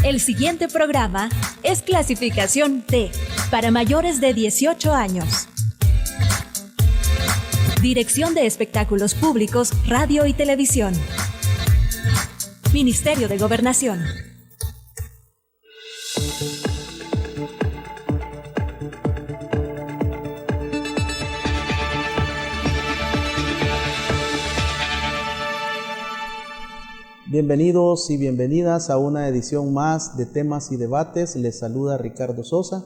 El siguiente programa es clasificación T, para mayores de 18 años. Dirección de Espectáculos Públicos, Radio y Televisión. Ministerio de Gobernación. Bienvenidos y bienvenidas a una edición más de Temas y Debates. Les saluda Ricardo Sosa.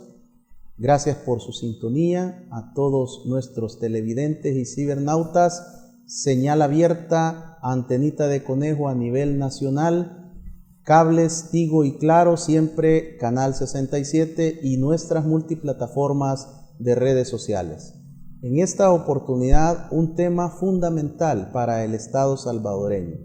Gracias por su sintonía a todos nuestros televidentes y cibernautas. Señal abierta, antenita de conejo a nivel nacional, cables Tigo y Claro, siempre Canal 67 y nuestras multiplataformas de redes sociales. En esta oportunidad, un tema fundamental para el Estado salvadoreño,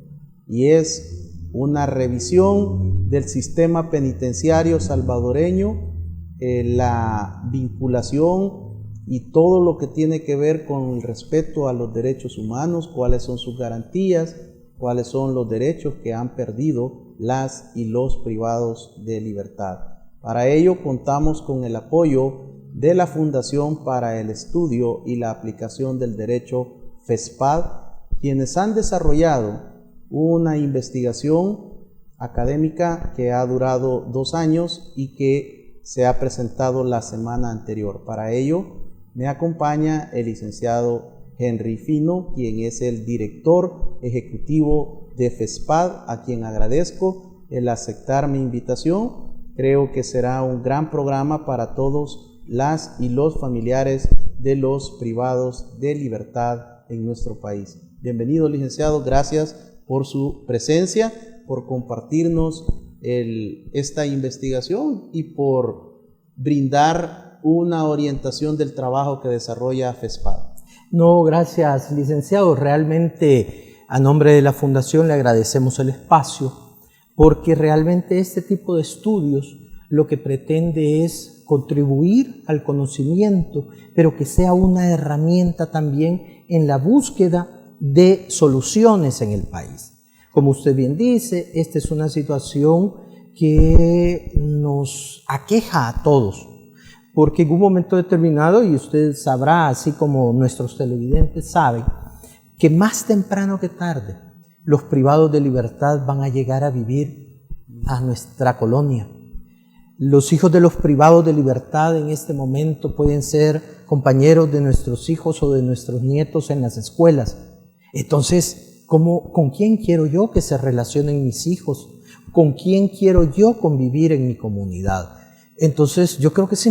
y es una revisión del sistema penitenciario salvadoreño, la vinculación y todo lo que tiene que ver con el respeto a los derechos humanos, cuáles son sus garantías, cuáles son los derechos que han perdido las y los privados de libertad. Para ello contamos con el apoyo de la Fundación para el Estudio y la Aplicación del Derecho FESPAD, quienes han desarrollado una investigación académica que ha durado 2 años y que se ha presentado la semana anterior. Para ello me acompaña el licenciado Henry Fino, quien es el director ejecutivo de FESPAD, a quien agradezco el aceptar mi invitación. Creo que será un gran programa para todos las y los familiares de los privados de libertad en nuestro país. Bienvenido, licenciado, gracias por su presencia, por compartirnos esta investigación y por brindar una orientación del trabajo que desarrolla FESPAD. No, gracias, licenciado. Realmente, a nombre de la Fundación le agradecemos el espacio, porque realmente este tipo de estudios lo que pretende es contribuir al conocimiento, pero que sea una herramienta también en la búsqueda de soluciones en el país. Como usted bien dice, esta es una situación que nos aqueja a todos, porque en un momento determinado, y usted sabrá, así como nuestros televidentes saben, que más temprano que tarde los privados de libertad van a llegar a vivir a nuestra colonia. Los hijos de los privados de libertad en este momento pueden ser compañeros de nuestros hijos o de nuestros nietos en las escuelas. Entonces, ¿con quién quiero yo que se relacionen mis hijos? ¿Con quién quiero yo convivir en mi comunidad? Entonces, yo creo que es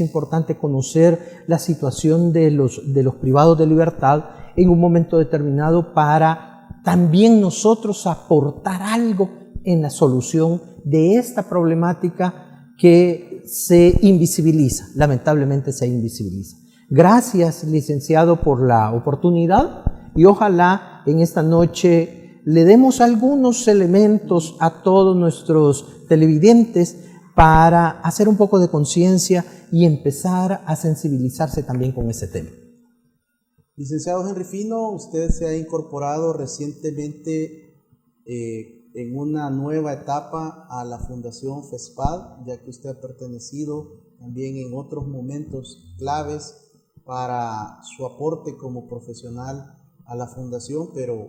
importante conocer la situación de los privados de libertad en un momento determinado para también nosotros aportar algo en la solución de esta problemática que se invisibiliza, lamentablemente se invisibiliza. Gracias, licenciado, por la oportunidad. Y ojalá en esta noche le demos algunos elementos a todos nuestros televidentes para hacer un poco de conciencia y empezar a sensibilizarse también con ese tema. Licenciado Henry Fino, usted se ha incorporado recientemente en una nueva etapa a la Fundación FESPAD, ya que usted ha pertenecido también en otros momentos claves para su aporte como profesional a la Fundación, pero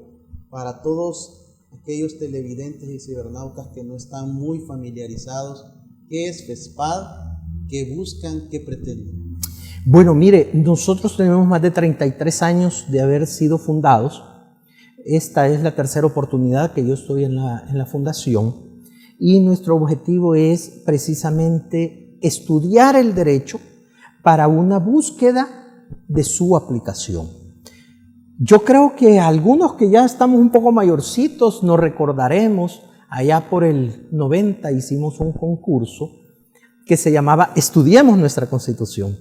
para todos aquellos televidentes y cibernautas que no están muy familiarizados, ¿qué es FESPAD? ¿Qué buscan? ¿Qué pretenden? Bueno, mire, nosotros tenemos más de 33 años de haber sido fundados. Esta es la tercera oportunidad que yo estoy en la Fundación, y nuestro objetivo es precisamente estudiar el derecho para una búsqueda de su aplicación. Yo creo que algunos que ya estamos un poco mayorcitos nos recordaremos, allá por el 90 hicimos un concurso que se llamaba Estudiemos nuestra Constitución.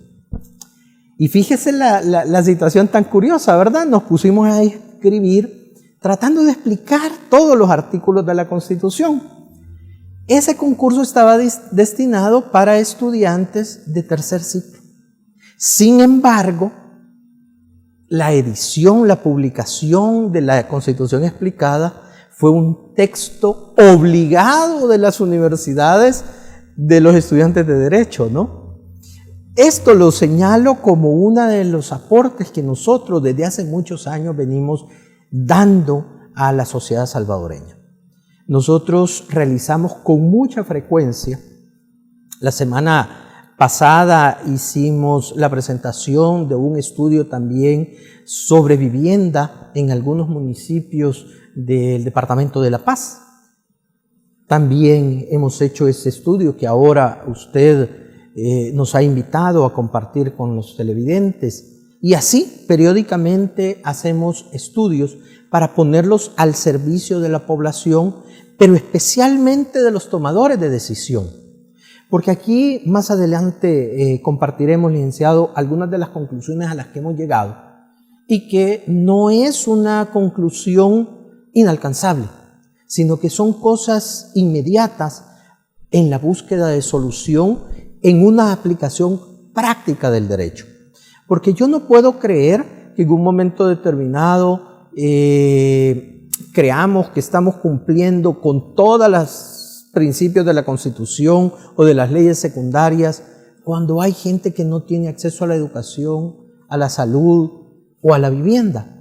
Y fíjese la situación tan curiosa, ¿verdad? Nos pusimos a escribir tratando de explicar todos los artículos de la Constitución. Ese concurso estaba destinado para estudiantes de tercer ciclo. Sin embargo, la edición, la publicación de la Constitución explicada fue un texto obligado de las universidades de los estudiantes de Derecho, ¿no? Esto lo señalo como uno de los aportes que nosotros desde hace muchos años venimos dando a la sociedad salvadoreña. Nosotros realizamos con mucha frecuencia, la semana pasada hicimos la presentación de un estudio también sobre vivienda en algunos municipios del Departamento de La Paz. También hemos hecho ese estudio que ahora usted nos ha invitado a compartir con los televidentes. Y así, periódicamente hacemos estudios para ponerlos al servicio de la población, pero especialmente de los tomadores de decisión. Porque aquí más adelante compartiremos, licenciado, algunas de las conclusiones a las que hemos llegado y que no es una conclusión inalcanzable, sino que son cosas inmediatas en la búsqueda de solución en una aplicación práctica del derecho. Porque yo no puedo creer que en un momento determinado creamos que estamos cumpliendo con todos los principios de la Constitución o de las leyes secundarias cuando hay gente que no tiene acceso a la educación, a la salud o a la vivienda.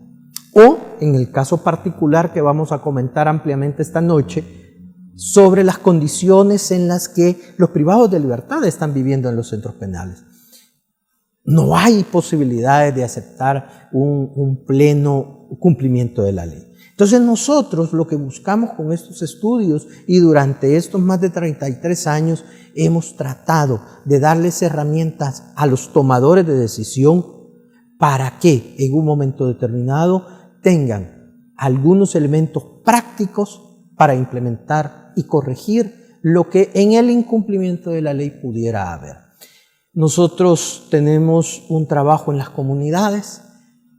O en el caso particular que vamos a comentar ampliamente esta noche, sobre las condiciones en las que los privados de libertad están viviendo en los centros penales. No hay posibilidades de aceptar un pleno cumplimiento de la ley. Entonces nosotros lo que buscamos con estos estudios y durante estos más de 33 años hemos tratado de darles herramientas a los tomadores de decisión para que en un momento determinado tengan algunos elementos prácticos para implementar y corregir lo que en el incumplimiento de la ley pudiera haber. Nosotros tenemos un trabajo en las comunidades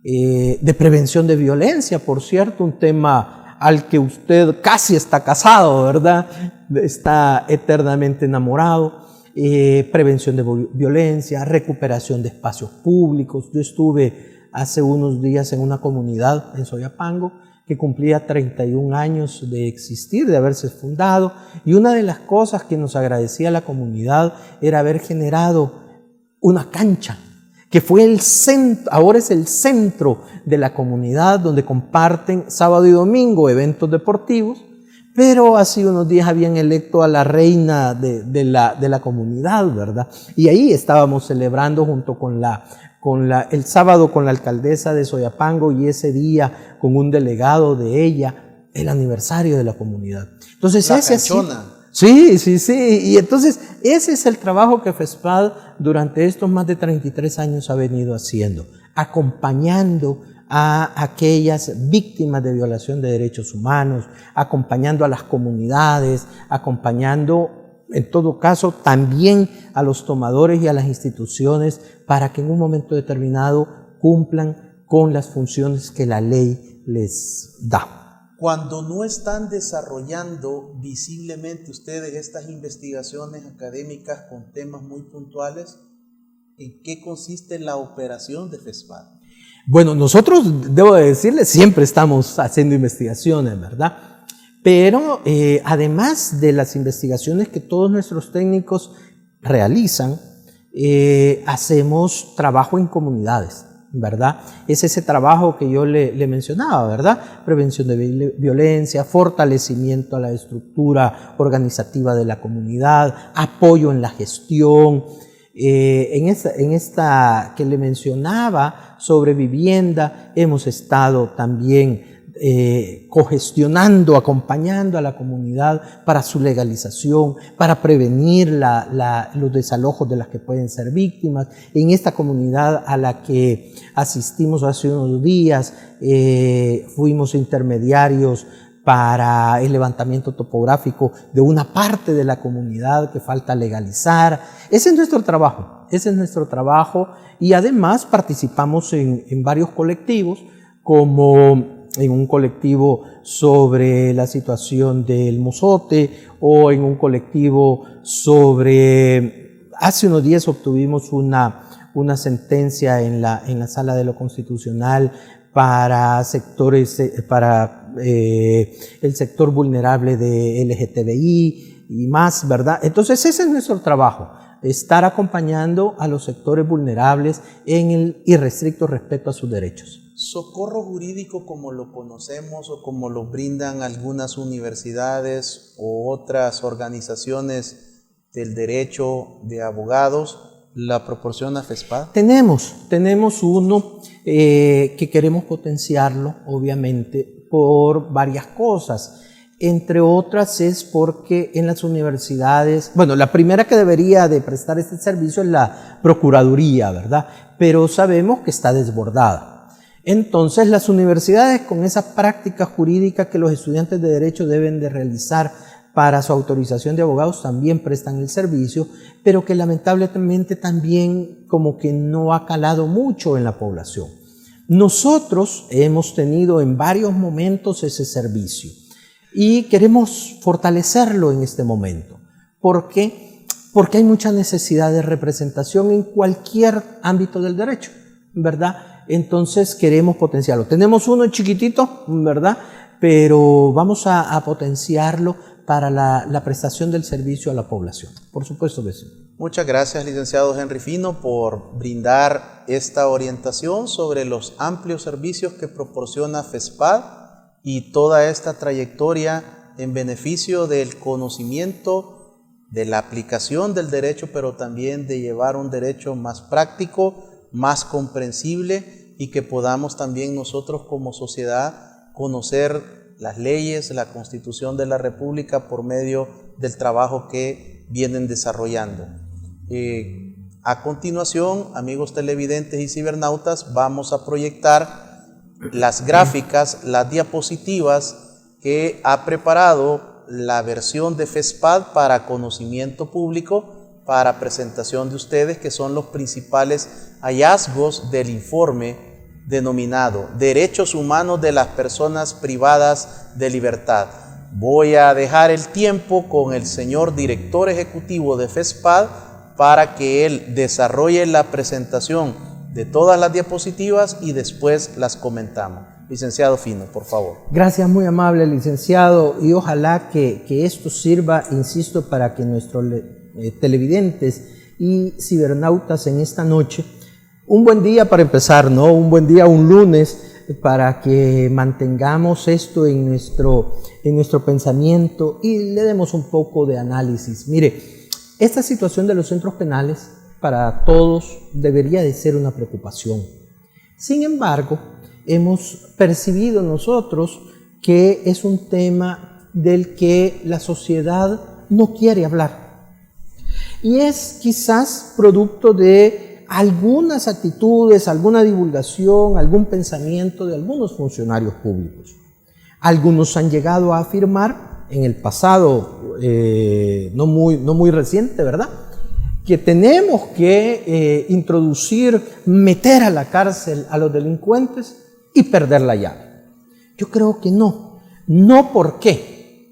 de prevención de violencia, por cierto, un tema al que usted casi está casado, ¿verdad? Está eternamente enamorado. Prevención de violencia, recuperación de espacios públicos. Yo estuve hace unos días en una comunidad en Soyapango que cumplía 31 años de existir, de haberse fundado, y una de las cosas que nos agradecía la comunidad era haber generado una cancha, que fue el centro, ahora es el centro de la comunidad, donde comparten sábado y domingo eventos deportivos, pero hace unos días habían electo a la reina de la comunidad, ¿verdad? Y ahí estábamos celebrando junto con el sábado con la alcaldesa de Soyapango y ese día con un delegado de ella, el aniversario de la comunidad. Entonces, la ese canchona. Sí. Y entonces ese es el trabajo que FESPAD durante estos más de 33 años ha venido haciendo, acompañando a aquellas víctimas de violación de derechos humanos, acompañando a las comunidades, acompañando en todo caso también a los tomadores y a las instituciones para que en un momento determinado cumplan con las funciones que la ley les da. Cuando no están desarrollando visiblemente ustedes estas investigaciones académicas con temas muy puntuales, ¿en qué consiste la operación de FESPAD? Bueno, nosotros, debo decirles, siempre estamos haciendo investigaciones, ¿verdad? Pero además de las investigaciones que todos nuestros técnicos realizan, hacemos trabajo en comunidades, ¿verdad? Es ese trabajo que yo le mencionaba, ¿verdad? Prevención de violencia, fortalecimiento a la estructura organizativa de la comunidad, apoyo en la gestión. En esta que le mencionaba sobre vivienda, hemos estado también cogestionando, acompañando a la comunidad para su legalización, para prevenir los desalojos de las que pueden ser víctimas. En esta comunidad a la que asistimos hace unos días, fuimos intermediarios para el levantamiento topográfico de una parte de la comunidad que falta legalizar. Ese es nuestro trabajo, y además participamos en varios colectivos, como en un colectivo sobre la situación del Mozote, o en un colectivo sobre... Hace unos días obtuvimos una sentencia en la Sala de lo Constitucional para sectores, para el sector vulnerable de LGTBI y más, ¿verdad? Entonces ese es nuestro trabajo, estar acompañando a los sectores vulnerables en el irrestricto respeto a sus derechos. Socorro jurídico como lo conocemos o como lo brindan algunas universidades o otras organizaciones del derecho de abogados, ¿la proporciona FESPAD? Tenemos uno que queremos potenciarlo, obviamente, por varias cosas. Entre otras es porque en las universidades, bueno, la primera que debería de prestar este servicio es la Procuraduría, ¿verdad? Pero sabemos que está desbordada. Entonces, las universidades con esa práctica jurídica que los estudiantes de Derecho deben de realizar para su autorización de abogados también prestan el servicio, pero que lamentablemente también como que no ha calado mucho en la población. Nosotros hemos tenido en varios momentos ese servicio y queremos fortalecerlo en este momento. ¿Por qué? Porque hay mucha necesidad de representación en cualquier ámbito del derecho, ¿verdad? Entonces queremos potenciarlo. Tenemos uno chiquitito, ¿verdad? Pero vamos a potenciarlo para la prestación del servicio a la población. Por supuesto que sí. Muchas gracias, licenciado Henry Fino, por brindar esta orientación sobre los amplios servicios que proporciona FESPAD y toda esta trayectoria en beneficio del conocimiento, de la aplicación del derecho, pero también de llevar un derecho más práctico, más comprensible y que podamos también nosotros como sociedad conocer las leyes, la Constitución de la República por medio del trabajo que vienen desarrollando. A continuación, amigos televidentes y cibernautas, vamos a proyectar las gráficas, las diapositivas que ha preparado la versión de FESPAD para conocimiento público, para presentación de ustedes, que son los principales hallazgos del informe denominado Derechos Humanos de las Personas Privadas de Libertad. Voy a dejar el tiempo con el señor director ejecutivo de FESPAD para que él desarrolle la presentación de todas las diapositivas y después las comentamos. Licenciado Fino, por favor. Gracias, muy amable, licenciado, y ojalá que esto sirva, insisto, para que nuestros televidentes y cibernautas en esta noche, un buen día para empezar, ¿no? Un buen día, un lunes, para que mantengamos esto en nuestro pensamiento y le demos un poco de análisis. Mire, esta situación de los centros penales para todos debería de ser una preocupación. Sin embargo, hemos percibido nosotros que es un tema del que la sociedad no quiere hablar. Y es quizás producto de algunas actitudes, alguna divulgación, algún pensamiento de algunos funcionarios públicos. Algunos han llegado a afirmar en el pasado, no muy reciente, ¿verdad?, que tenemos que meter a la cárcel a los delincuentes y perder la llave. Yo creo que no. No, ¿por qué?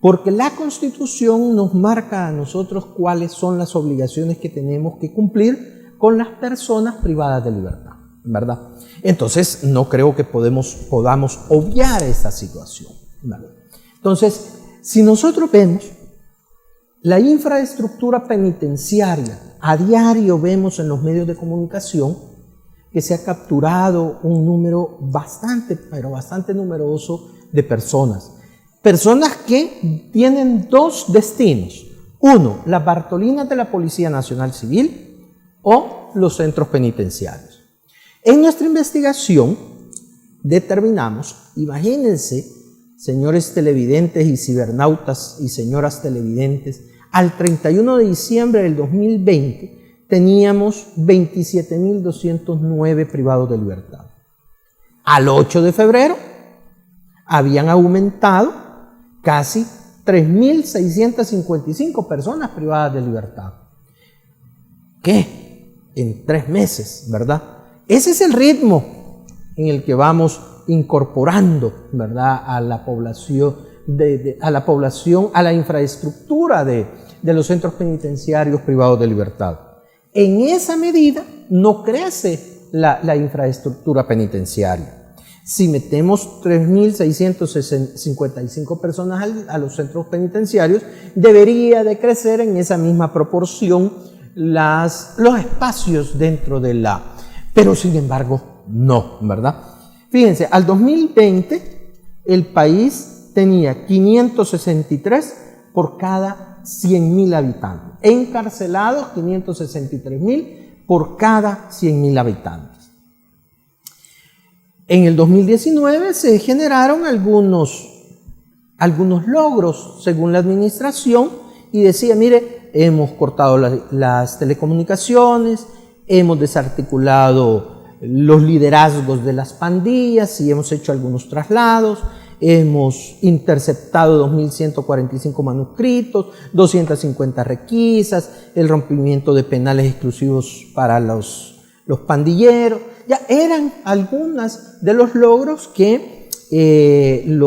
Porque la Constitución nos marca a nosotros cuáles son las obligaciones que tenemos que cumplir con las personas privadas de libertad, ¿verdad? Entonces, no creo que podamos obviar esta situación, ¿verdad? Entonces, si nosotros vemos la infraestructura penitenciaria, a diario vemos en los medios de comunicación que se ha capturado un número bastante numeroso de personas. Personas que tienen dos destinos. Uno, las Bartolinas de la Policía Nacional Civil o los centros penitenciarios. En nuestra investigación determinamos, imagínense, señores televidentes y cibernautas y señoras televidentes, al 31 de diciembre del 2020 teníamos 27.209 privados de libertad. Al 8 de febrero habían aumentado casi 3.655 personas privadas de libertad. ¿Qué? En 3 meses, ¿verdad? Ese es el ritmo en el que vamos incorporando, ¿verdad?, a la población, a la infraestructura de los centros penitenciarios privados de libertad. En esa medida no crece la infraestructura penitenciaria. Si metemos 3.655 personas a los centros penitenciarios, debería de crecer en esa misma proporción los espacios dentro de la... Pero sin embargo, no, ¿verdad? Fíjense, al 2020 el país tenía 563 por cada 100.000 habitantes. Encarcelados, 563.000 por cada 100.000 habitantes. En el 2019 se generaron algunos logros según la administración y decía, mire, hemos cortado las telecomunicaciones, hemos desarticulado los liderazgos de las pandillas y hemos hecho algunos traslados, hemos interceptado 2.145 manuscritos, 250 requisas, el rompimiento de penales exclusivos para los pandilleros. Ya eran algunas de los logros que el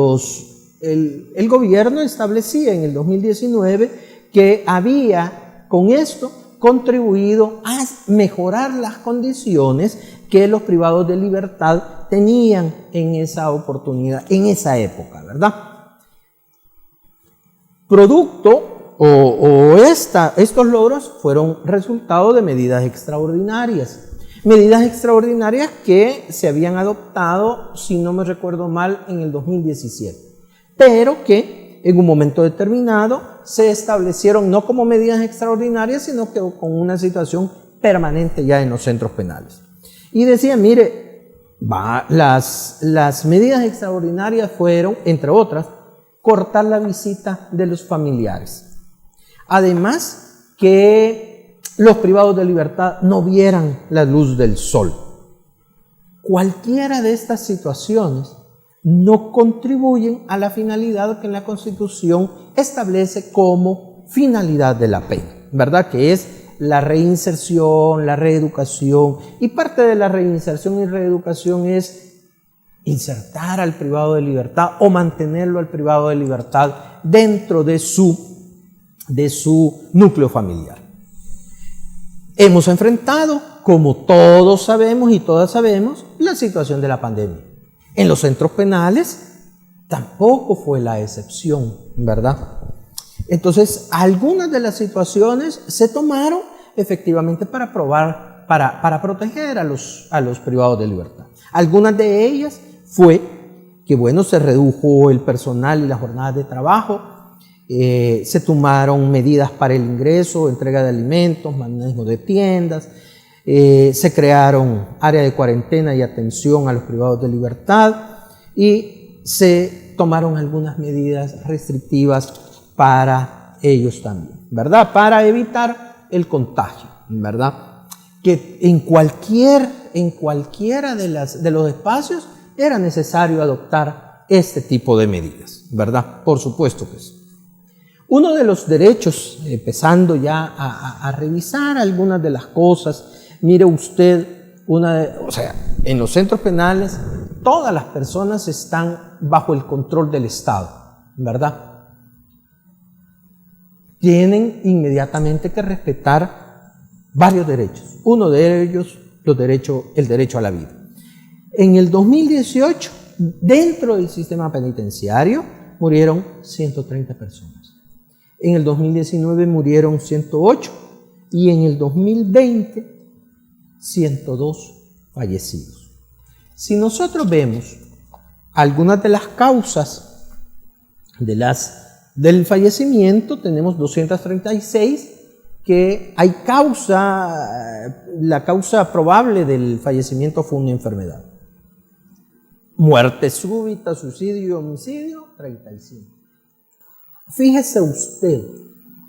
gobierno establecía en el 2019 que había con esto contribuido a mejorar las condiciones que los privados de libertad tenían en esa oportunidad, en esa época, ¿verdad? Producto estos logros fueron resultado de medidas extraordinarias que se habían adoptado, si no me recuerdo mal, en el 2017, pero que en un momento determinado se establecieron no como medidas extraordinarias, sino que con una situación permanente ya en los centros penales. Y decía, mire, las medidas extraordinarias fueron, entre otras, cortar la visita de los familiares. Además, que los privados de libertad no vieran la luz del sol. Cualquiera de estas situaciones no contribuyen a la finalidad que la Constitución establece como finalidad de la pena, ¿verdad? Que es la reinserción, la reeducación, y parte de la reinserción y reeducación es insertar al privado de libertad o mantenerlo al privado de libertad dentro de su núcleo familiar. Hemos enfrentado, como todos sabemos y todas sabemos, la situación de la pandemia. En los centros penales tampoco fue la excepción, ¿verdad? Entonces, algunas de las situaciones se tomaron efectivamente para proteger a los privados de libertad. Algunas de ellas fue que, bueno, se redujo el personal y las jornadas de trabajo, se tomaron medidas para el ingreso, entrega de alimentos, manejo de tiendas, se crearon áreas de cuarentena y atención a los privados de libertad y se tomaron algunas medidas restrictivas para ellos también, ¿verdad? Para evitar el contagio, ¿verdad? Que en cualquiera de los espacios era necesario adoptar este tipo de medidas, ¿verdad? Por supuesto que sí. Uno de los derechos, empezando ya a revisar algunas de las cosas, mire usted, en los centros penales todas las personas están bajo el control del Estado, ¿verdad? Tienen inmediatamente que respetar varios derechos. Uno de ellos, el derecho a la vida. En el 2018, dentro del sistema penitenciario, murieron 130 personas. En el 2019 murieron 108 y en el 2020 102 fallecidos. Si nosotros vemos algunas de las causas del fallecimiento, tenemos 236 que hay la causa probable del fallecimiento fue una enfermedad. Muerte súbita, suicidio y homicidio, 35. Fíjese usted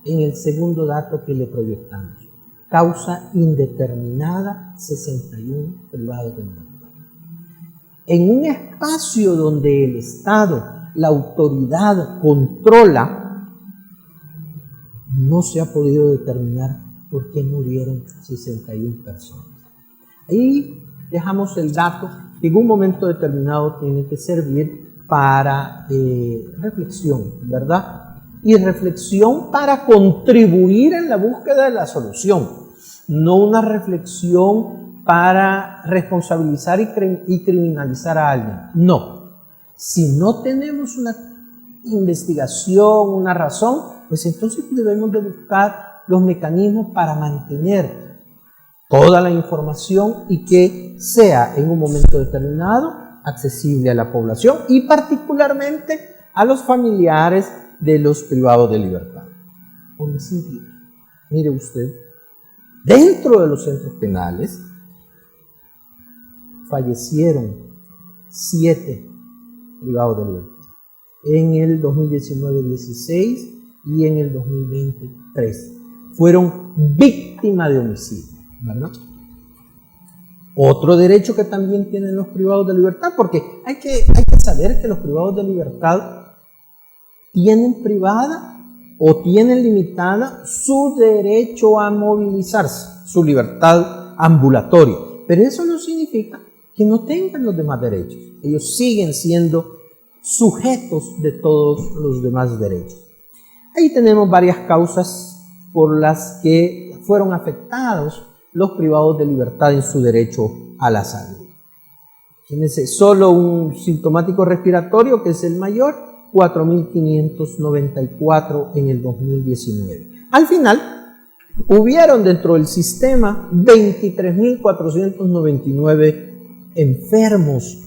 en el segundo dato que le proyectamos. Causa indeterminada, 61 privados de libertad. En un espacio donde el Estado, la autoridad controla, no se ha podido determinar por qué murieron 61 personas. Ahí dejamos el dato que en un momento determinado tiene que servir para reflexión, ¿verdad? Y reflexión para contribuir en la búsqueda de la solución, no una reflexión para responsabilizar y criminalizar a alguien. No. Si no tenemos una investigación, una razón, pues entonces debemos de buscar los mecanismos para mantener toda la información y que sea en un momento determinado accesible a la población y particularmente a los familiares de los privados de libertad. Homicidio. Mire usted, dentro de los centros penales fallecieron 7 privados de libertad. En el 2019, 16 y en el 2020, 3. Fueron víctimas de homicidio, ¿verdad? Otro derecho que también tienen los privados de libertad, porque hay que saber que los privados de libertad tienen privada o tienen limitada su derecho a movilizarse, su libertad ambulatoria. Pero eso no significa que no tengan los demás derechos. Ellos siguen siendo sujetos de todos los demás derechos. Ahí tenemos varias causas por las que fueron afectados los privados de libertad en su derecho a la salud. Fíjense, solo un sintomático respiratorio, que es el mayor, 4.594 en el 2019. Al final, hubieron dentro del sistema 23.499 enfermos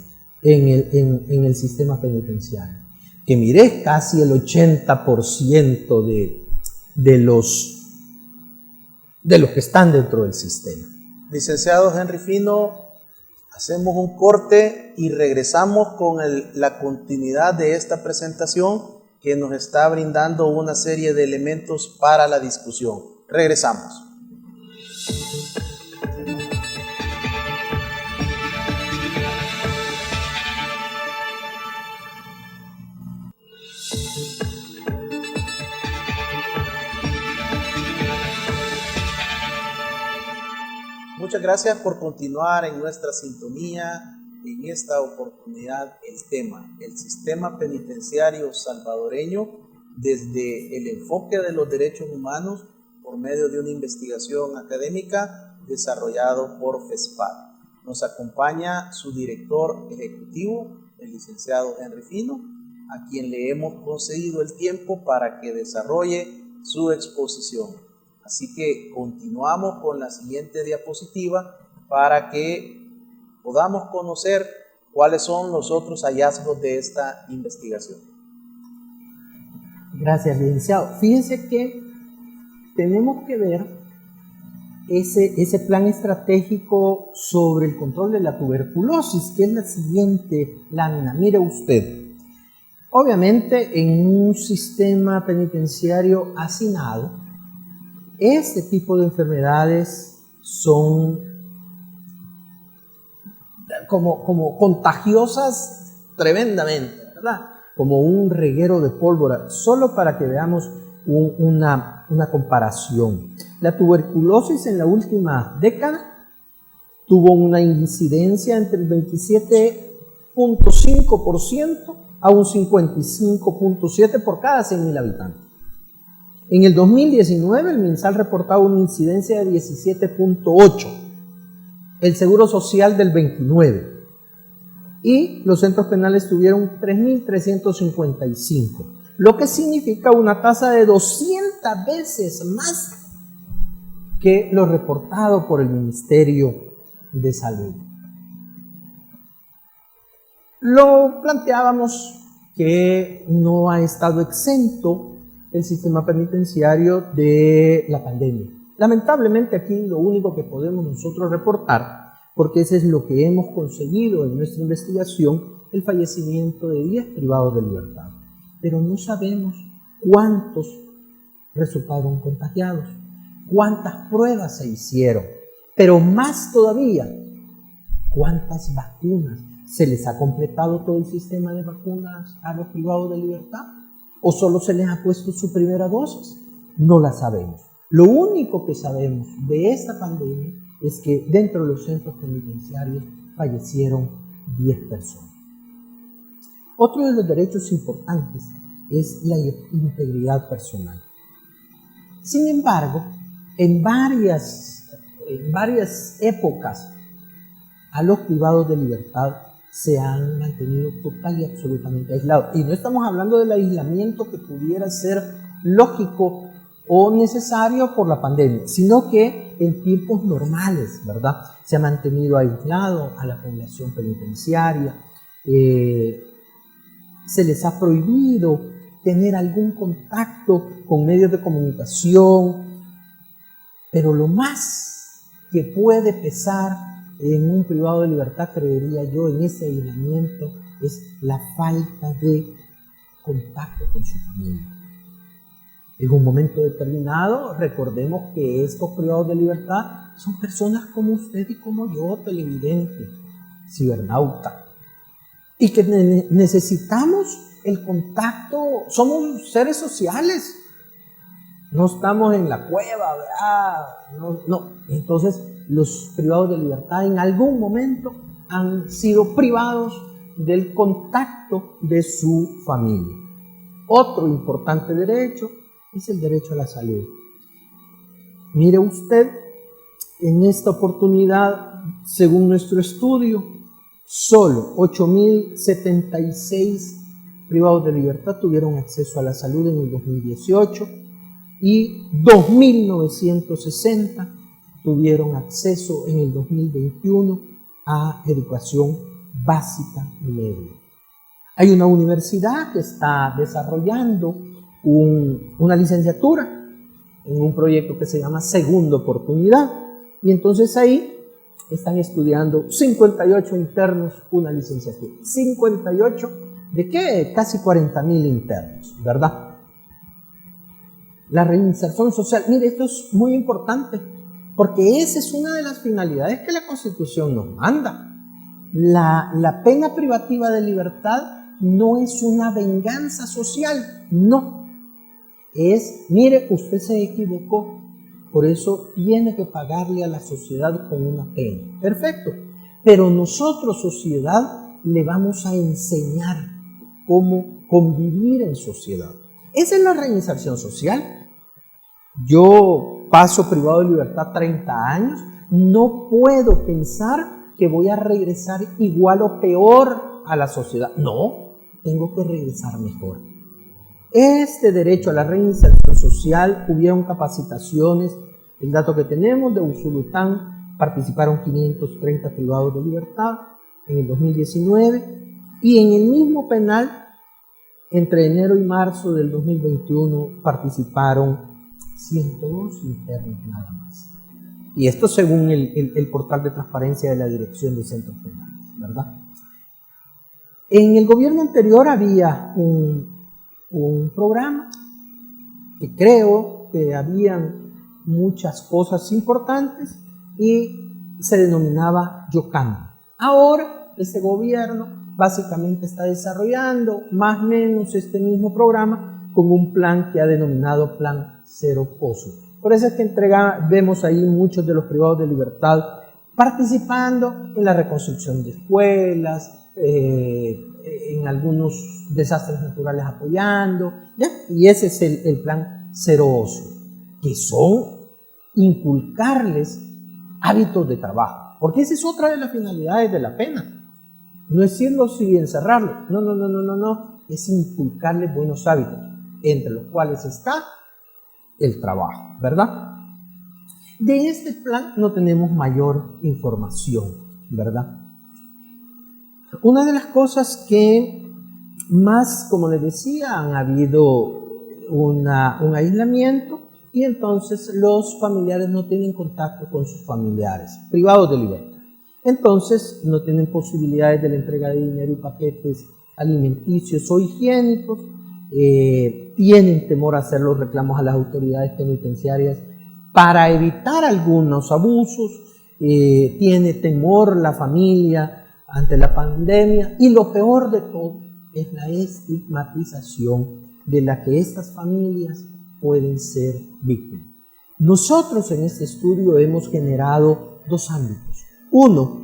en el sistema penitenciario. Que mire, casi el 80% de los que están dentro del sistema. Licenciado Henry Fino, hacemos un corte y regresamos con la continuidad de esta presentación que nos está brindando una serie de elementos para la discusión. Regresamos. Muchas gracias por continuar en nuestra sintonía. En esta oportunidad el tema, el sistema penitenciario salvadoreño desde el enfoque de los derechos humanos por medio de una investigación académica desarrollado por FESPAD. Nos acompaña su director ejecutivo, el licenciado Henry Fino, a quien le hemos concedido el tiempo para que desarrolle su exposición. Así que continuamos con la siguiente diapositiva para que podamos conocer cuáles son los otros hallazgos de esta investigación. Gracias, licenciado. Fíjense que tenemos que ver ese plan estratégico sobre el control de la tuberculosis, que es la siguiente lámina. Mire usted, obviamente en un sistema penitenciario hacinado, este tipo de enfermedades son como contagiosas tremendamente, ¿verdad? Como un reguero de pólvora, solo para que veamos una comparación. La tuberculosis en la última década tuvo una incidencia entre el 27.5% a un 55.7% por cada 100.000 habitantes. En el 2019 el MinSal reportaba una incidencia de 17.8%, el Seguro Social del 29%, y los centros penales tuvieron 3.355, lo que significa una tasa de 200 veces más que lo reportado por el Ministerio de Salud. Lo planteábamos que no ha estado exento el sistema penitenciario de la pandemia. Lamentablemente aquí lo único que podemos nosotros reportar, porque eso es lo que hemos conseguido en nuestra investigación, el fallecimiento de 10 privados de libertad. Pero no sabemos cuántos resultaron contagiados, cuántas pruebas se hicieron, pero más todavía, cuántas vacunas. ¿Se les ha completado todo el sistema de vacunas a los privados de libertad? ¿O solo se les ha puesto su primera dosis? No la sabemos. Lo único que sabemos de esta pandemia es que dentro de los centros penitenciarios fallecieron 10 personas. Otro de los derechos importantes es la integridad personal. Sin embargo, en varias épocas a los privados de libertad se han mantenido total y absolutamente aislados. Y no estamos hablando del aislamiento que pudiera ser lógico o necesario por la pandemia, sino que en tiempos normales, ¿verdad? Se ha mantenido aislado a la población penitenciaria, se les ha prohibido tener algún contacto con medios de comunicación, pero lo más que puede pesar en un privado de libertad, creería yo, en ese aislamiento, es la falta de contacto con su familia. En un momento determinado, recordemos que estos privados de libertad son personas como usted y como yo, televidente, cibernauta, y que necesitamos el contacto. Somos seres sociales, no estamos en la cueva, ¿verdad? No. Entonces, los privados de libertad en algún momento han sido privados del contacto de su familia. Otro importante derecho es el derecho a la salud. Mire usted, en esta oportunidad, según nuestro estudio, solo 8.076 privados de libertad tuvieron acceso a la salud en el 2018 y 2.960 tuvieron acceso en el 2021 a educación básica y media. Hay una universidad que está desarrollando una licenciatura en un proyecto que se llama Segunda Oportunidad, y entonces ahí están estudiando 58 internos una licenciatura. 58 de qué? Casi 40.000 internos, ¿verdad? La reinserción social, mire, esto es muy importante, porque esa es una de las finalidades que la Constitución nos manda. La pena privativa de libertad no es una venganza social, no. Es, mire, usted se equivocó, por eso tiene que pagarle a la sociedad con una pena. Perfecto. Pero nosotros, sociedad, le vamos a enseñar cómo convivir en sociedad. Esa es la reinserción social. Yo paso privado de libertad 30 años, no puedo pensar que voy a regresar igual o peor a la sociedad. No, tengo que regresar mejor. Este derecho a la reinserción social, hubieron capacitaciones, el dato que tenemos de Usulután, participaron 530 privados de libertad en el 2019, y en el mismo penal, entre enero y marzo del 2021, participaron 102 internos nada más. Y esto según el portal de transparencia de la Dirección de Centros Penales, ¿verdad? En el gobierno anterior había un programa que creo que habían muchas cosas importantes y se denominaba Yo Cambio. Ahora este gobierno básicamente está desarrollando más o menos este mismo programa con un plan que ha denominado Plan Cero Pozo. Por eso es que vemos ahí muchos de los privados de libertad participando en la reconstrucción de escuelas, en algunos desastres naturales apoyando, ¿ya? Y ese es el plan Cero Ocio, que son inculcarles hábitos de trabajo, porque esa es otra de las finalidades de la pena. No es irlos y encerrarlos, no, es inculcarles buenos hábitos, entre los cuales está el trabajo, ¿verdad? De este plan no tenemos mayor información, ¿verdad? Una de las cosas que más, como les decía, han habido un aislamiento, y entonces los familiares no tienen contacto con sus familiares, privados de libertad. Entonces no tienen posibilidades de la entrega de dinero y paquetes alimenticios o higiénicos, tienen temor a hacer los reclamos a las autoridades penitenciarias para evitar algunos abusos, tiene temor la familia ante la pandemia, y lo peor de todo es la estigmatización de la que estas familias pueden ser víctimas. Nosotros en este estudio hemos generado dos ámbitos. Uno,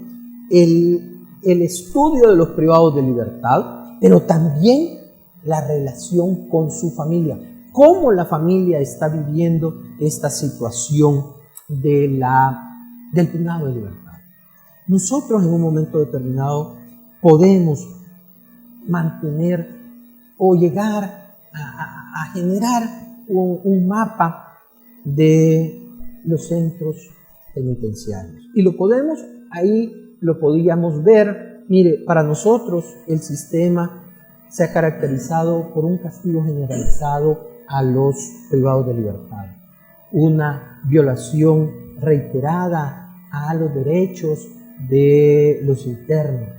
el estudio de los privados de libertad, pero también la relación con su familia, cómo la familia está viviendo esta situación del privado de libertad. nosotros en un momento determinado podemos mantener o llegar a generar un mapa de los centros penitenciarios. Y lo podemos, ahí lo podíamos ver. Mire, para nosotros el sistema se ha caracterizado por un castigo generalizado a los privados de libertad, una violación reiterada a los derechos de los internos,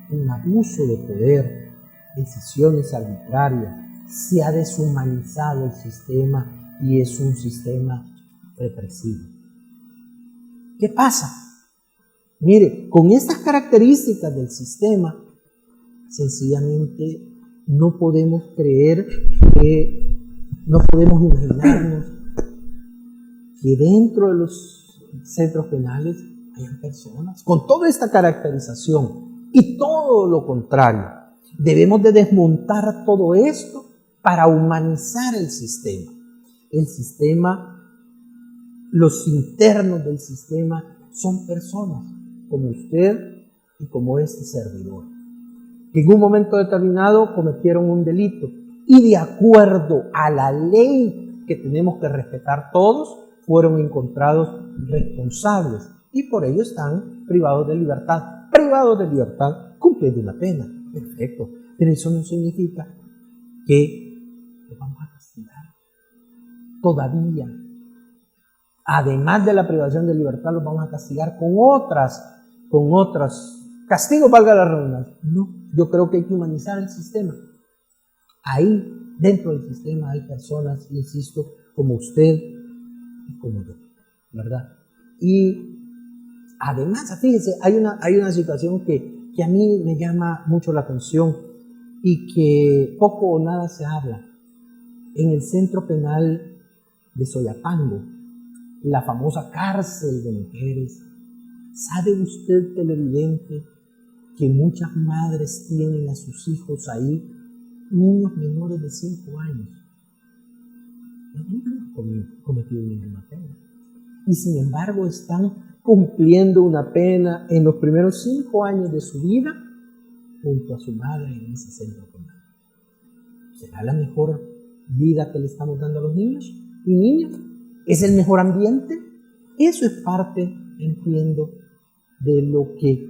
un abuso de poder, decisiones arbitrarias. Se ha deshumanizado el sistema y es un sistema represivo. ¿Qué pasa? Mire, con estas características del sistema, sencillamente no podemos creer que, no podemos imaginarnos que dentro de los centros penales hayan personas con toda esta caracterización y todo lo contrario. Debemos de desmontar todo esto para humanizar el sistema. El sistema, los internos del sistema son personas como usted y como este servidor, que en un momento determinado cometieron un delito y de acuerdo a la ley que tenemos que respetar todos, fueron encontrados responsables y por ello están privados de libertad. Privados de libertad cumpliendo una pena. Perfecto. Pero eso no significa que los vamos a castigar. Todavía, además de la privación de libertad, los vamos a castigar con otras. Castigo, valga la redundancia. No, yo creo que hay que humanizar el sistema. Ahí, dentro del sistema, hay personas, insisto, como usted y como yo, ¿verdad? Y además, fíjese, hay una situación que a mí me llama mucho la atención y que poco o nada se habla. En el centro penal de Soyapango, la famosa cárcel de mujeres, ¿sabe usted, televidente, que muchas madres tienen a sus hijos ahí, niños menores de 5 años? No han cometido ninguna pena. Y sin embargo están cumpliendo una pena en los primeros 5 años de su vida junto a su madre en ese centro penal. ¿Será la mejor vida que le estamos dando a los niños y niñas? ¿Es el mejor ambiente? Eso es parte, entiendo, de lo que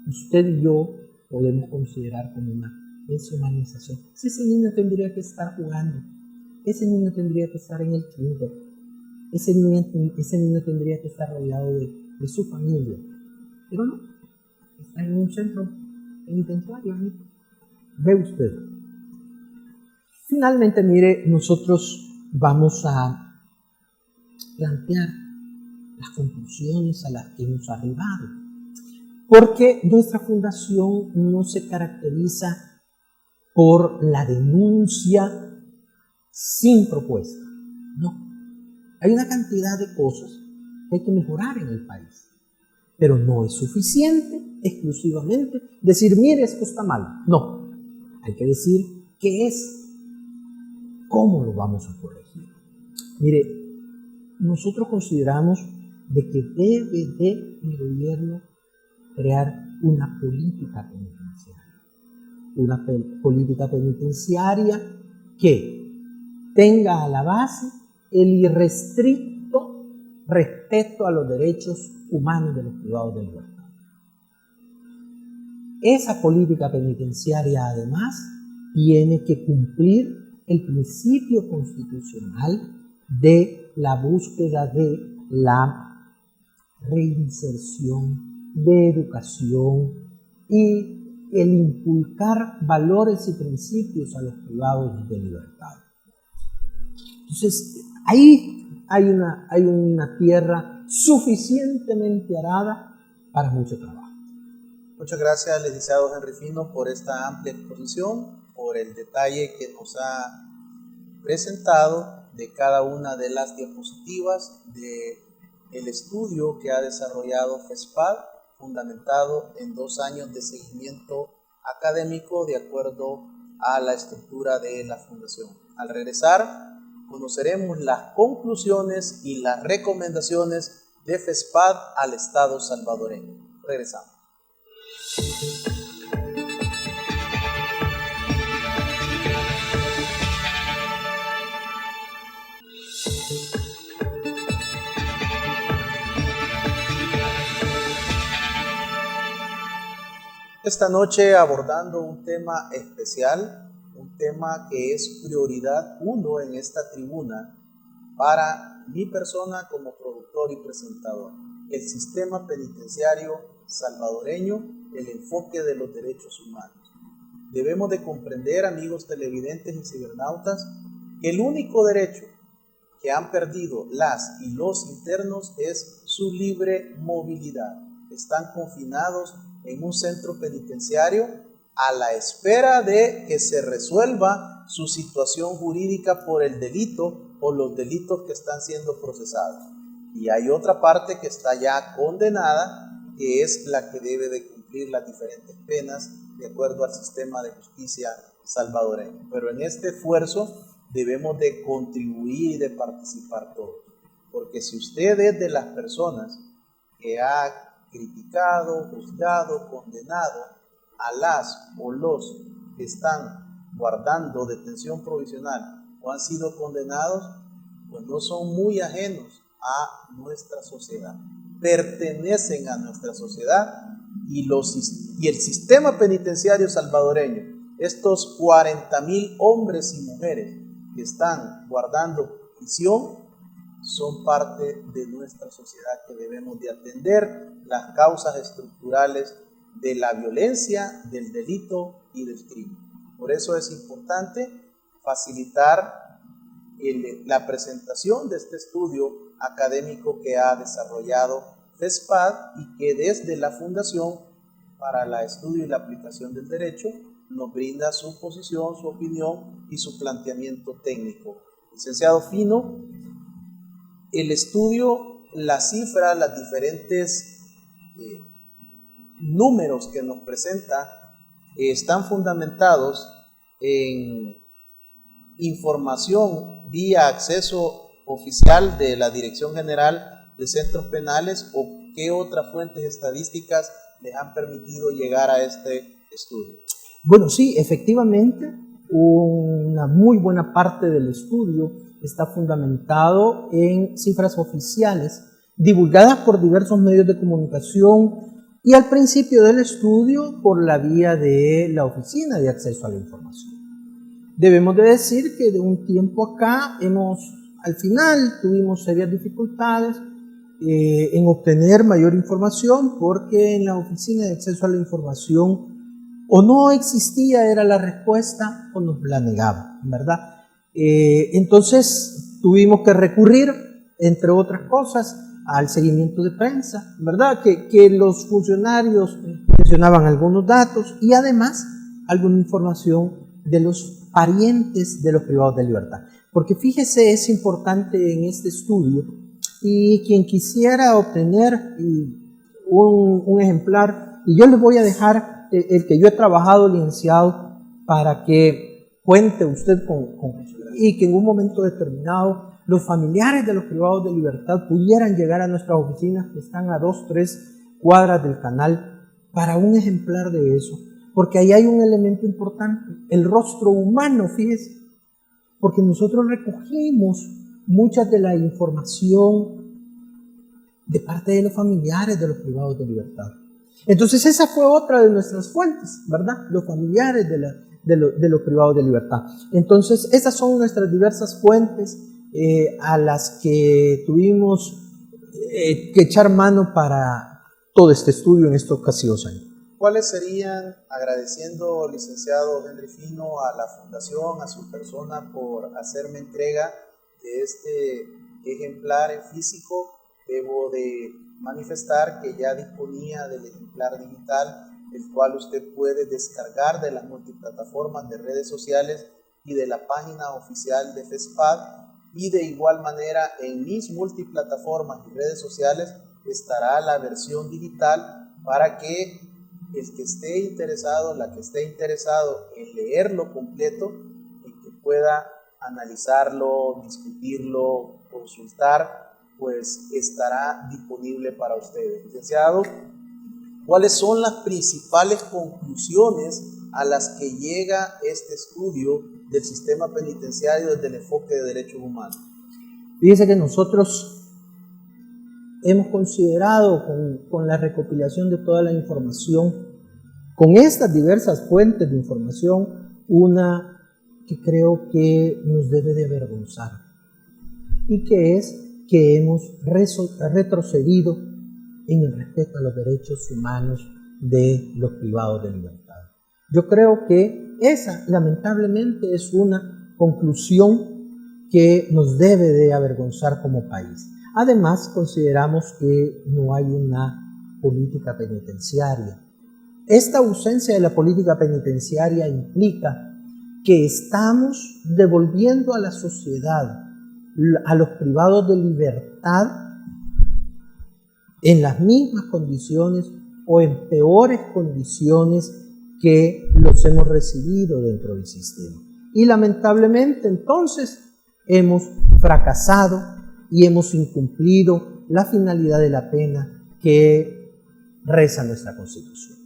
usted y yo podemos considerar como una deshumanización. Ese niño tendría que estar jugando, ese niño tendría que estar en el kinder, ese niño tendría que estar rodeado de su familia, pero no, está en un centro penitenciario. Ve usted. Finalmente, mire, nosotros vamos a plantear las conclusiones a las que hemos arribado, porque nuestra fundación no se caracteriza por la denuncia sin propuesta, no. Hay una cantidad de cosas que hay que mejorar en el país, pero no es suficiente exclusivamente decir, mire, esto está mal. No, hay que decir qué es, cómo lo vamos a corregir. Mire, nosotros consideramos de que debe el gobierno crear una política penitenciaria que tenga a la base el irrestricto respeto a los derechos humanos de los privados de libertad. Esa política penitenciaria, además, tiene que cumplir el principio constitucional de la búsqueda de la reinserción, de educación y el inculcar valores y principios a los privados de libertad. Entonces, ahí hay una tierra suficientemente arada para mucho trabajo. Muchas gracias, licenciado Henry Fino, por esta amplia exposición, por el detalle que nos ha presentado de cada una de las diapositivas del estudio que ha desarrollado FESPAD, fundamentado en 2 años de seguimiento académico de acuerdo a la estructura de la Fundación. Al regresar, conoceremos las conclusiones y las recomendaciones de FESPAD al Estado salvadoreño. Regresamos. Esta noche abordando un tema especial, un tema que es prioridad uno en esta tribuna para mi persona como productor y presentador, el sistema penitenciario salvadoreño, el enfoque de los derechos humanos. Debemos de comprender, amigos televidentes y cibernautas, que el único derecho que han perdido las y los internos es su libre movilidad. Están confinados en un centro penitenciario a la espera de que se resuelva su situación jurídica por el delito o los delitos que están siendo procesados. Y hay otra parte que está ya condenada, que es la que debe de cumplir las diferentes penas de acuerdo al sistema de justicia salvadoreño. Pero en este esfuerzo debemos de contribuir y de participar todos. Porque si usted es de las personas que ha criticado, juzgado, condenado a las o los que están guardando detención provisional o han sido condenados, pues no son muy ajenos a nuestra sociedad. Pertenecen a nuestra sociedad y el sistema penitenciario salvadoreño, estos 40,000 hombres y mujeres que están guardando prisión, son parte de nuestra sociedad que debemos de atender las causas estructurales de la violencia, del delito y del crimen. Por eso es importante facilitar la presentación de este estudio académico que ha desarrollado FESPAD y que desde la Fundación para el Estudio y la Aplicación del Derecho nos brinda su posición, su opinión y su planteamiento técnico. Licenciado Fino, el estudio, las cifras, los diferentes números que nos presenta están fundamentados en información vía acceso oficial de la Dirección General de Centros Penales, o qué otras fuentes estadísticas les han permitido llegar a este estudio. Bueno, sí, efectivamente, una muy buena parte del estudio está fundamentado en cifras oficiales divulgadas por diversos medios de comunicación y al principio del estudio por la vía de la Oficina de Acceso a la Información. Debemos de decir que de un tiempo acá al final tuvimos serias dificultades en obtener mayor información porque en la Oficina de Acceso a la Información o no existía, era la respuesta, o nos la negaban, ¿verdad? Entonces tuvimos que recurrir, entre otras cosas, al seguimiento de prensa, ¿verdad? Que los funcionarios mencionaban algunos datos y además alguna información de los parientes de los privados de libertad. Porque fíjese, es importante en este estudio, y quien quisiera obtener un ejemplar, y yo les voy a dejar el que yo he trabajado, licenciado, para que cuente usted y que en un momento determinado los familiares de los privados de libertad pudieran llegar a nuestras oficinas que están a 2-3 cuadras del canal para un ejemplar de eso, porque ahí hay un elemento importante, el rostro humano, fíjese, porque nosotros recogimos mucha de la información de parte de los familiares de los privados de libertad. Entonces esa fue otra de nuestras fuentes, ¿verdad? Los familiares de los privados de libertad. Entonces esas son nuestras diversas fuentes a las que tuvimos que echar mano para todo este estudio en estos casi 2 años. ¿Cuáles serían, agradeciendo, licenciado Henry Fino, a la Fundación, a su persona, por hacerme entrega de este ejemplar en físico? Debo de manifestar que ya disponía del ejemplar digital, el cual usted puede descargar de las multiplataformas de redes sociales y de la página oficial de FESPAD, y de igual manera en mis multiplataformas y redes sociales estará la versión digital para que el que esté interesado, la que esté interesado en leerlo completo, y que pueda analizarlo, discutirlo, consultar, pues estará disponible para ustedes. Licenciado, ¿Cuáles son las principales conclusiones a las que llega este estudio del sistema penitenciario desde el enfoque de derechos humanos? Fíjese que nosotros hemos considerado con la recopilación de toda la información, con estas diversas fuentes de información, una que creo que nos debe de avergonzar, y que es que hemos retrocedido en el respeto a los derechos humanos de los privados de libertad. Yo creo que esa, lamentablemente, es una conclusión que nos debe de avergonzar como país. Además, consideramos que no hay una política penitenciaria. Esta ausencia de la política penitenciaria implica que estamos devolviendo a la sociedad, a los privados de libertad, en las mismas condiciones o en peores condiciones que los hemos recibido dentro del sistema. Y lamentablemente entonces hemos fracasado y hemos incumplido la finalidad de la pena que reza nuestra Constitución.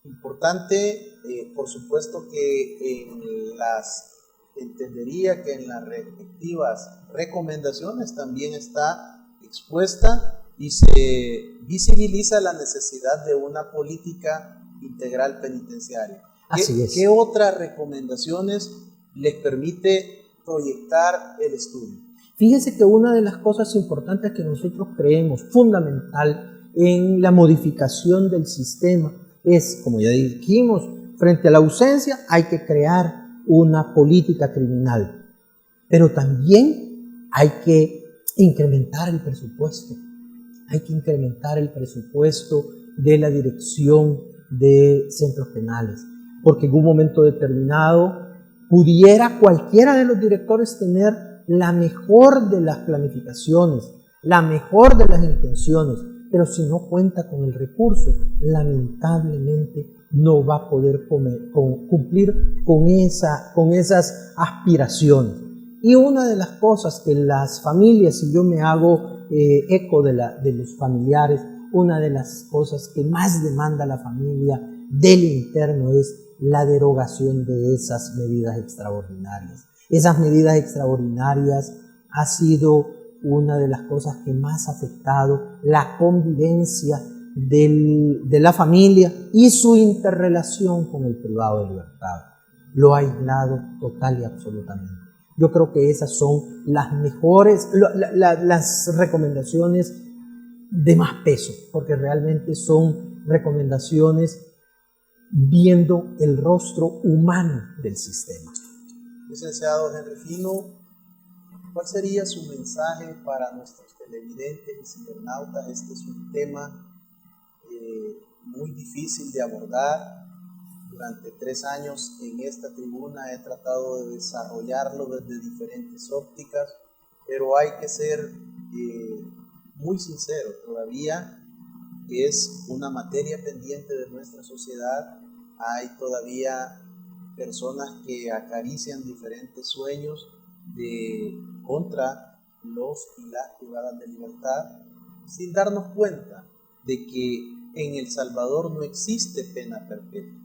Importante, por supuesto que entendería que en las respectivas recomendaciones también está expuesta y se visibiliza la necesidad de una política integral penitenciaria. Así es. ¿Qué otras recomendaciones les permite proyectar el estudio? Fíjese que una de las cosas importantes que nosotros creemos fundamental en la modificación del sistema es, como ya dijimos, frente a la ausencia hay que crear una política criminal, pero también hay que incrementar el presupuesto. Hay que incrementar el presupuesto de la dirección de centros penales, porque en un momento determinado pudiera cualquiera de los directores tener la mejor de las planificaciones, la mejor de las intenciones, pero si no cuenta con el recurso, lamentablemente no va a poder cumplir con esas aspiraciones. Y una de las cosas que las familias, si yo me hago eco de los familiares, una de las cosas que más demanda la familia del interno es la derogación de esas medidas extraordinarias. Esas medidas extraordinarias ha sido una de las cosas que más ha afectado la convivencia de la familia y su interrelación con el privado de libertad. Lo ha aislado total y absolutamente. Yo creo que esas son las mejores, las recomendaciones de más peso, porque realmente son recomendaciones viendo el rostro humano del sistema. Licenciado Henry Fino, ¿cuál sería su mensaje para nuestros televidentes y cibernautas? Este es un tema muy difícil de abordar. Durante 3 años en esta tribuna he tratado de desarrollarlo desde diferentes ópticas, pero hay que ser muy sincero, todavía es una materia pendiente de nuestra sociedad. Hay todavía personas que acarician diferentes sueños contra los y las privadas de libertad, sin darnos cuenta de que en El Salvador no existe pena perpetua.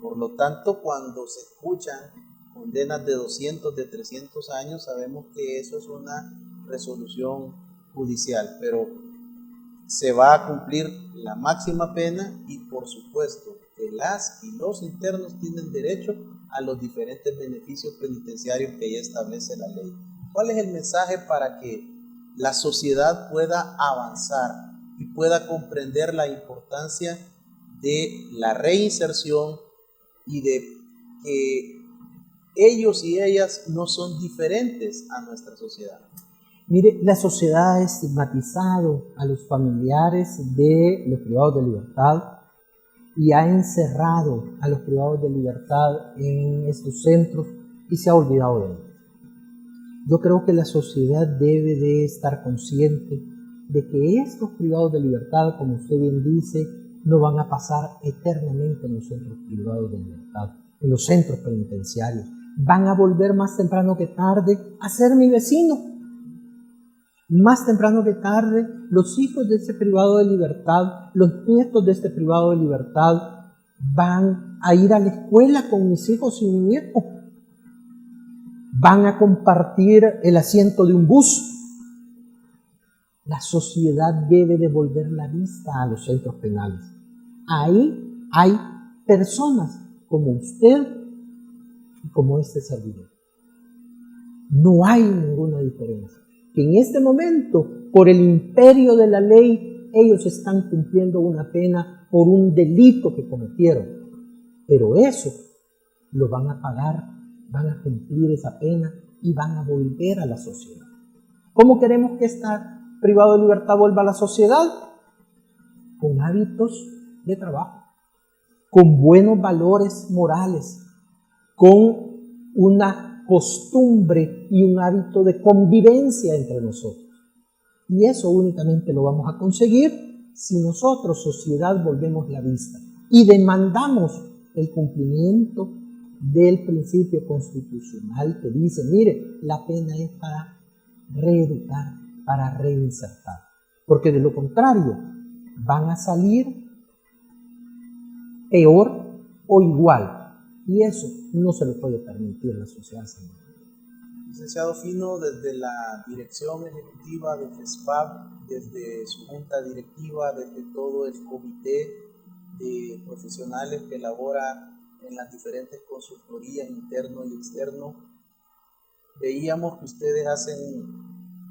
Por lo tanto, cuando se escuchan condenas de 200, de 300 años, sabemos que eso es una resolución judicial, pero se va a cumplir la máxima pena y, por supuesto, que las y los internos tienen derecho a los diferentes beneficios penitenciarios que ya establece la ley. ¿Cuál es el mensaje para que la sociedad pueda avanzar y pueda comprender la importancia de la reinserción y de que ellos y ellas no son diferentes a nuestra sociedad? Mire, la sociedad ha estigmatizado a los familiares de los privados de libertad y ha encerrado a los privados de libertad en estos centros y se ha olvidado de ellos. Yo creo que la sociedad debe de estar consciente de que estos privados de libertad, como usted bien dice, no van a pasar eternamente en los centros privados de libertad, en los centros penitenciarios. Van a volver más temprano que tarde a ser mi vecino. más temprano que tarde, los hijos de este privado de libertad, los nietos de este privado de libertad, van a ir a la escuela con mis hijos y mi nieto. Van a compartir el asiento de un bus. La sociedad debe devolver la vista a los centros penales. Ahí hay personas como usted y como este servidor. No hay ninguna diferencia. Que en este momento, por el imperio de la ley, ellos están cumpliendo una pena por un delito que cometieron. Pero eso lo van a pagar, van a cumplir esa pena y van a volver a la sociedad. ¿Cómo queremos que esta privado de libertad vuelva a la sociedad? Con hábitos de trabajo, con buenos valores morales, con una costumbre y un hábito de convivencia entre nosotros. Y eso únicamente lo vamos a conseguir si nosotros, sociedad, volvemos la vista y demandamos el cumplimiento del principio constitucional que dice, mire, la pena es para reeducar, para reinsertar. Porque de lo contrario, van a salir peor o igual. Y eso no se lo puede permitir la sociedad salvadoreña. Licenciado Fino, desde la dirección ejecutiva de FESPAB, desde su junta directiva, desde todo el comité de profesionales que elabora en las diferentes consultorías interno y externo, veíamos que ustedes hacen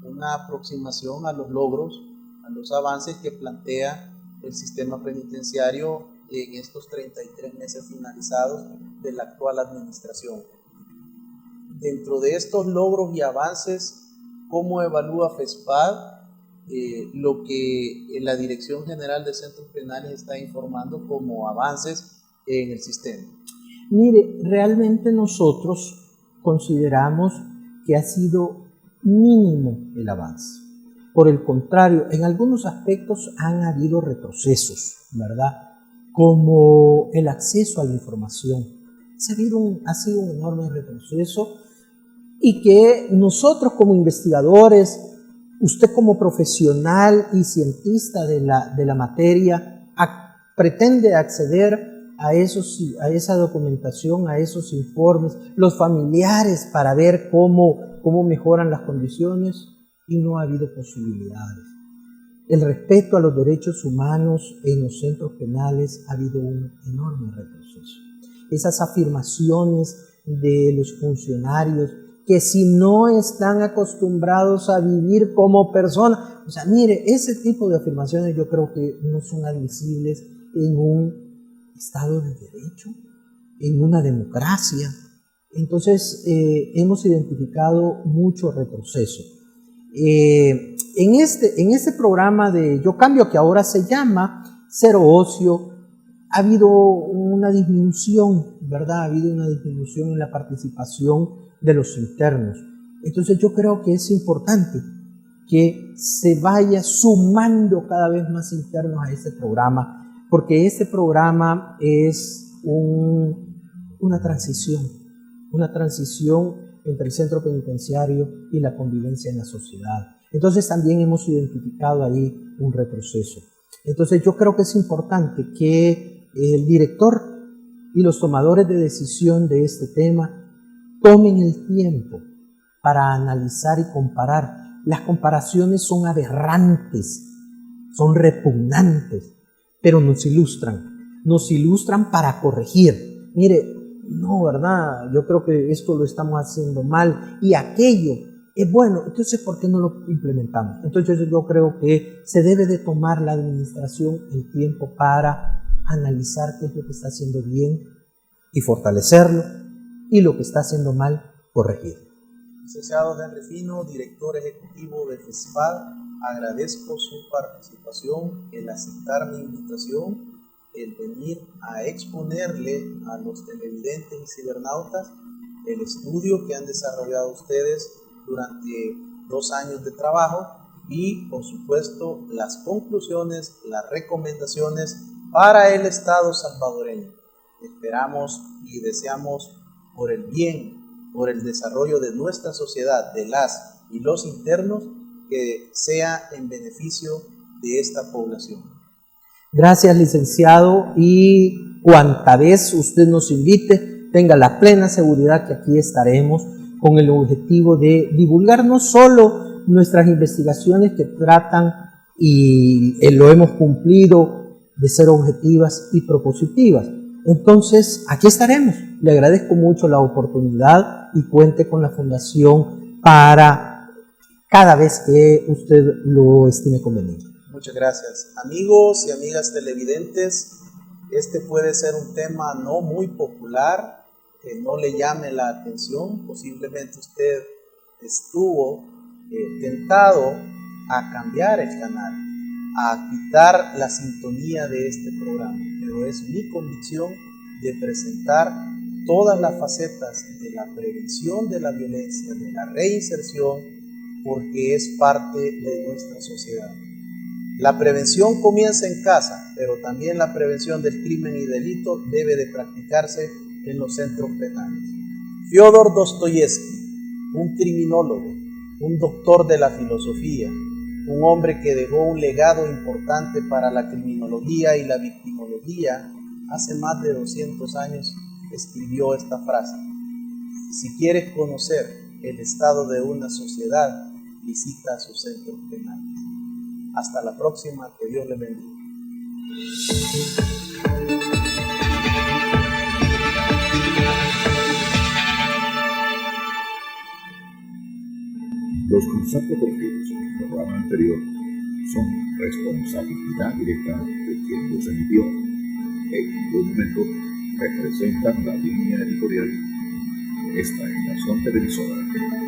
una aproximación a los logros, a los avances que plantea el sistema penitenciario en estos 33 meses finalizados de la actual administración. Dentro de estos logros y avances, ¿cómo evalúa FESPAD lo que la Dirección General de Centros Penales está informando como avances en el sistema? Mire, realmente nosotros consideramos que ha sido mínimo el avance. Por el contrario, en algunos aspectos han habido retrocesos, ¿verdad? Como el acceso a la información. Ha sido un enorme retroceso y que nosotros como investigadores, usted como profesional y cientista de la materia, pretende acceder a esa documentación, a esos informes, los familiares para ver cómo mejoran las condiciones y no ha habido posibilidades. El respeto a los derechos humanos en los centros penales ha habido un enorme retroceso. Esas afirmaciones de los funcionarios que si no están acostumbrados a vivir como personas, o sea, mire, ese tipo de afirmaciones yo creo que no son admisibles en un Estado de Derecho, en una democracia. Entonces, hemos identificado mucho retroceso. En este programa de Yo Cambio, que ahora se llama Cero Ocio, ha habido una disminución, ¿verdad? Ha habido una disminución en la participación de los internos. Entonces yo creo que es importante que se vaya sumando cada vez más internos a este programa, porque este programa es una transición entre el centro penitenciario y la convivencia en la sociedad. Entonces también hemos identificado ahí un retroceso. Entonces yo creo que es importante que el director y los tomadores de decisión de este tema tomen el tiempo para analizar y comparar. Las comparaciones son aberrantes, son repugnantes, pero nos ilustran para corregir. Mire, no, ¿verdad? Yo creo que esto lo estamos haciendo mal y aquello es bueno, entonces ¿por qué no lo implementamos? Entonces yo creo que se debe de tomar la administración el tiempo para analizar qué es lo que está haciendo bien y fortalecerlo y lo que está haciendo mal, corregir. Licenciado Henry Fino, director ejecutivo de FESPAD, agradezco su participación, el aceptar mi invitación, el venir a exponerle a los televidentes y cibernautas el estudio que han desarrollado ustedes durante 2 años de trabajo y, por supuesto, las conclusiones, las recomendaciones para el Estado salvadoreño. Esperamos y deseamos por el bien, por el desarrollo de nuestra sociedad, de las y los internos, que sea en beneficio de esta población. Gracias, licenciado, y cuanta vez usted nos invite, tenga la plena seguridad que aquí estaremos con el objetivo de divulgar no solo nuestras investigaciones que tratan, y lo hemos cumplido, de ser objetivas y propositivas. Entonces, aquí estaremos. Le agradezco mucho la oportunidad y cuente con la Fundación para cada vez que usted lo estime conveniente. Muchas gracias. Amigos y amigas televidentes, este puede ser un tema no muy popular, que no le llame la atención. Posiblemente usted estuvo tentado a cambiar el canal, a quitar la sintonía de este programa, pero es mi convicción de presentar todas las facetas de la prevención de la violencia, de la reinserción, porque es parte de nuestra sociedad. La prevención comienza en casa, pero también la prevención del crimen y delito debe de practicarse en los centros penales. Fyodor Dostoyevsky, un criminólogo, un doctor de la filosofía, un hombre que dejó un legado importante para la criminología y la victimología, hace más de 200 años escribió esta frase: si quieres conocer el estado de una sociedad, visita sus centros penales. Hasta la próxima, que Dios le bendiga. Los conceptos vertidos en el programa anterior son responsabilidad directa de quien los emitió. En ningún momento representan la línea editorial de esta estación televisora.